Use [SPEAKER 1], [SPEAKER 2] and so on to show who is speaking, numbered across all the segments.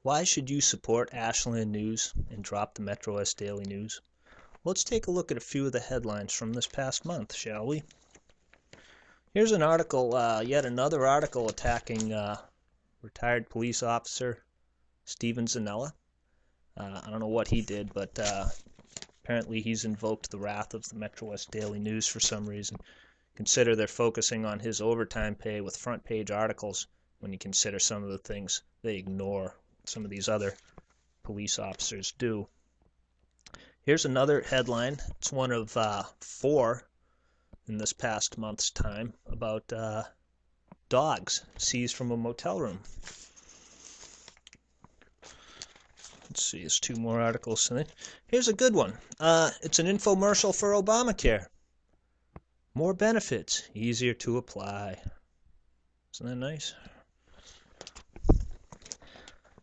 [SPEAKER 1] Why should you support Ashland News and drop the Metrowest Daily News? Let's take a look at a few of the headlines from this past month, shall we? Here's an article, yet another article attacking retired police officer Steven Zanella. I don't know what he did, but apparently he's invoked the wrath of the Metrowest Daily News for some reason. Consider they're focusing on his overtime pay with front page articles when you consider some of the things they ignore, some of these other police officers do. Here's another headline. It's one of 4 in this past month's time about dogs seized from a motel room. Let's see, there's 2 more articles. Here's a good one. It's an infomercial for Obamacare. More benefits, easier to apply. Isn't that nice?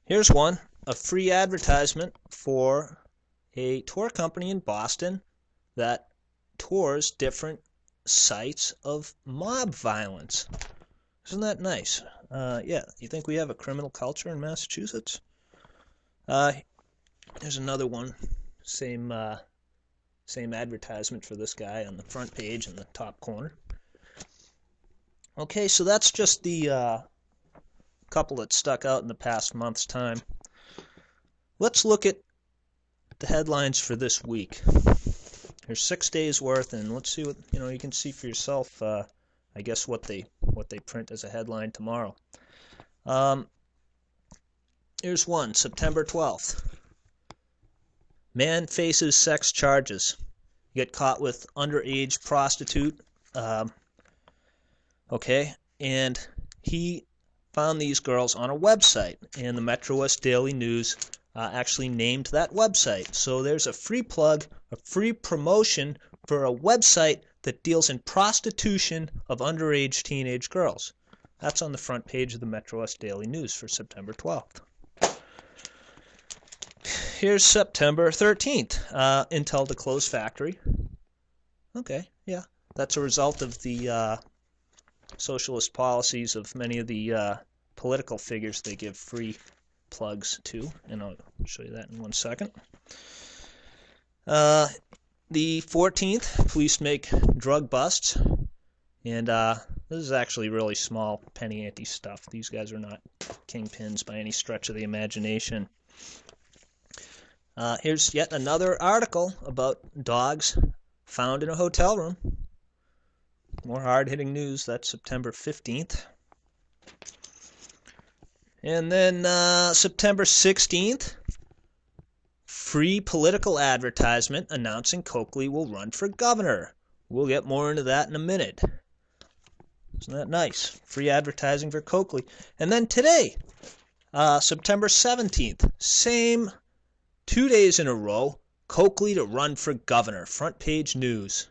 [SPEAKER 1] Here's one, a free advertisement for a tour company in Boston that tours different sites of mob violence. Isn't that nice? Yeah, you think we have a criminal culture in Massachusetts? There's another one, same advertisement for this guy on the front page in the top corner. Okay, so that's just the couple that stuck out in the past month's time. Let's look at the headlines for this week. There's 6 days worth, and let's see what you can see for yourself. I guess what they print as a headline tomorrow. Here's one, September 12th. Man faces sex charges. Get caught with underage prostitute. Okay, and he found these girls on a website, and the Metrowest Daily News actually named that website. So there's a free plug, a free promotion for a website that deals in prostitution of underage teenage girls. That's on the front page of the Metrowest Daily News for September 12th. Here's September 13th. Intel to close factory. Okay, yeah. That's a result of the socialist policies of many of the political figures they give free plugs to, and I'll show you that in 1 second. The 14th, police make drug busts, and this is actually really small penny ante stuff. These guys are not kingpins by any stretch of the imagination. Here's yet another article about dogs found in a hotel room. More hard-hitting news. That's September 15th. And then September 16th, free political advertisement announcing Coakley will run for governor. We'll get more into that in a minute. Isn't that nice? Free advertising for Coakley. And then today, September 17th, same 2 days in a row, Coakley to run for governor. Front page news.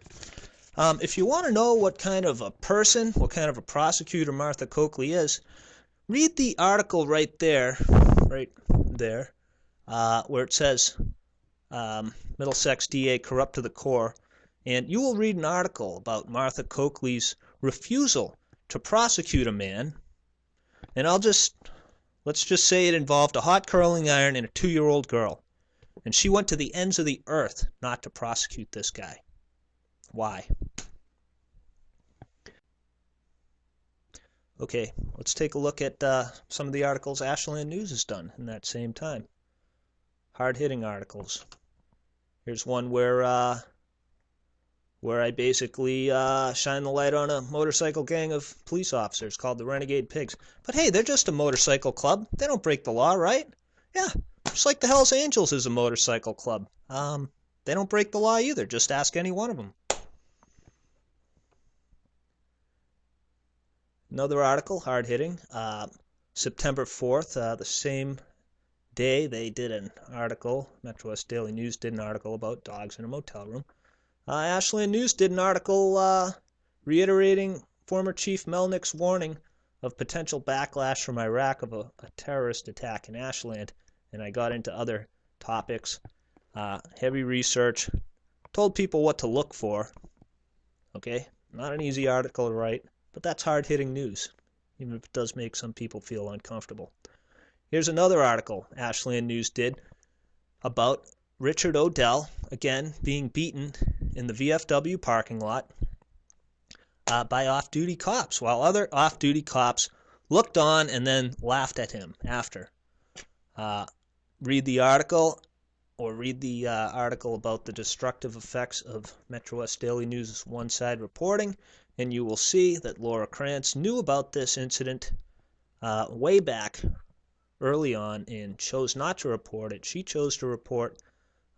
[SPEAKER 1] If you want to know what kind of a person, what kind of a prosecutor Martha Coakley is, read the article right there, where it says Middlesex DA corrupt to the core, and you will read an article about Martha Coakley's refusal to prosecute a man, and let's just say it involved a hot curling iron and a 2-year-old girl, and she went to the ends of the earth not to prosecute this guy. Why? Okay, let's take a look at some of the articles Ashland News has done in that same time. Hard-hitting articles. Here's one where I basically shine the light on a motorcycle gang of police officers called the Renegade Pigs. But hey, they're just a motorcycle club. They don't break the law, right? Yeah, just like the Hells Angels is a motorcycle club. They don't break the law either. Just ask any one of them. Another article, hard-hitting. September 4th, the same day, they did an article. Metrowest Daily News did an article about dogs in a motel room. Ashland News did an article reiterating former Chief Melnick's warning of potential backlash from Iraq of a terrorist attack in Ashland. And I got into other topics. Heavy research. Told people what to look for. Okay? Not an easy article to write. But that's hard-hitting news, even if it does make some people feel uncomfortable. Here's another article Ashland News did about Richard Odell, again, being beaten in the VFW parking lot by off-duty cops, while other off-duty cops looked on and then laughed at him after. Read the article, or read the article about the destructive effects of Metrowest Daily News' one-side reporting, and you will see that Laura Krantz knew about this incident way back early on and chose not to report it. She chose to report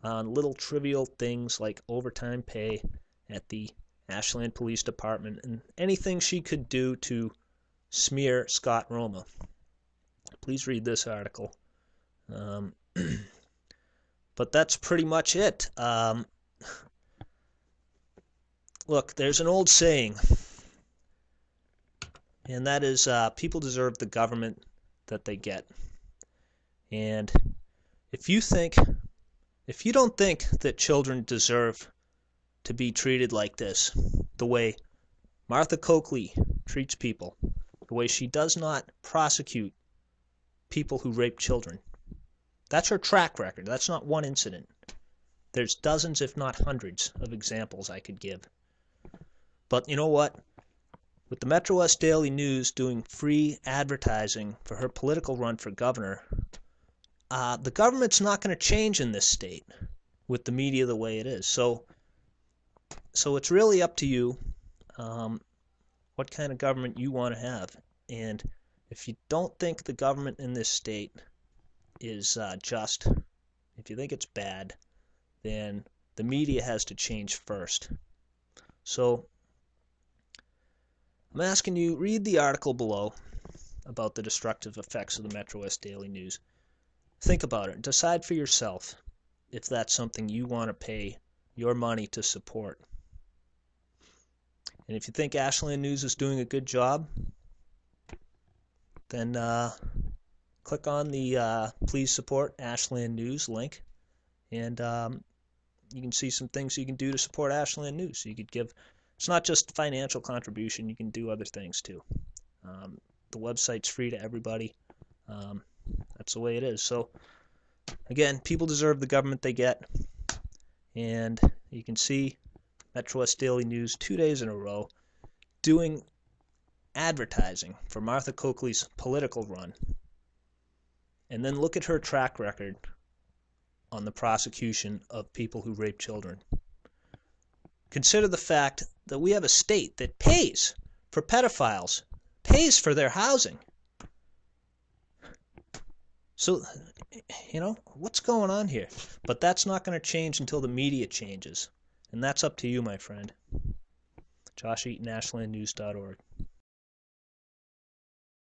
[SPEAKER 1] on little trivial things like overtime pay at the Ashland Police Department and anything she could do to smear Scott Roma. Please read this article. But that's pretty much it. Look, there's an old saying, and that is people deserve the government that they get. And if you don't think that children deserve to be treated like this, the way Martha Coakley treats people, the way she does not prosecute people who rape children, that's her track record. That's not one incident. There's dozens, if not hundreds, of examples I could give. But you know what? With the Metrowest Daily News doing free advertising for her political run for governor, the government's not going to change in this state with the media the way it is. So it's really up to you what kind of government you want to have. And if you don't think the government in this state is just, if you think it's bad, then the media has to change first. So I'm asking you, read the article below about the destructive effects of the Metrowest Daily News. Think about it. Decide for yourself if that's something you want to pay your money to support. And if you think Ashland News is doing a good job, then click on the Please Support Ashland News link, and you can see some things you can do to support Ashland News. You could give, it's not just financial contribution, you can do other things too. The website's free to everybody. That's the way it is. So again, people deserve the government they get, and you can see Metrowest Daily News 2 days in a row doing advertising for Martha Coakley's political run. And then look at her track record on the prosecution of people who rape children. Consider the fact that we have a state that pays for pedophiles, pays for their housing. So, you know, what's going on here? But that's not going to change until the media changes. And that's up to you, my friend. Josh Eaton, AshlandNews.org.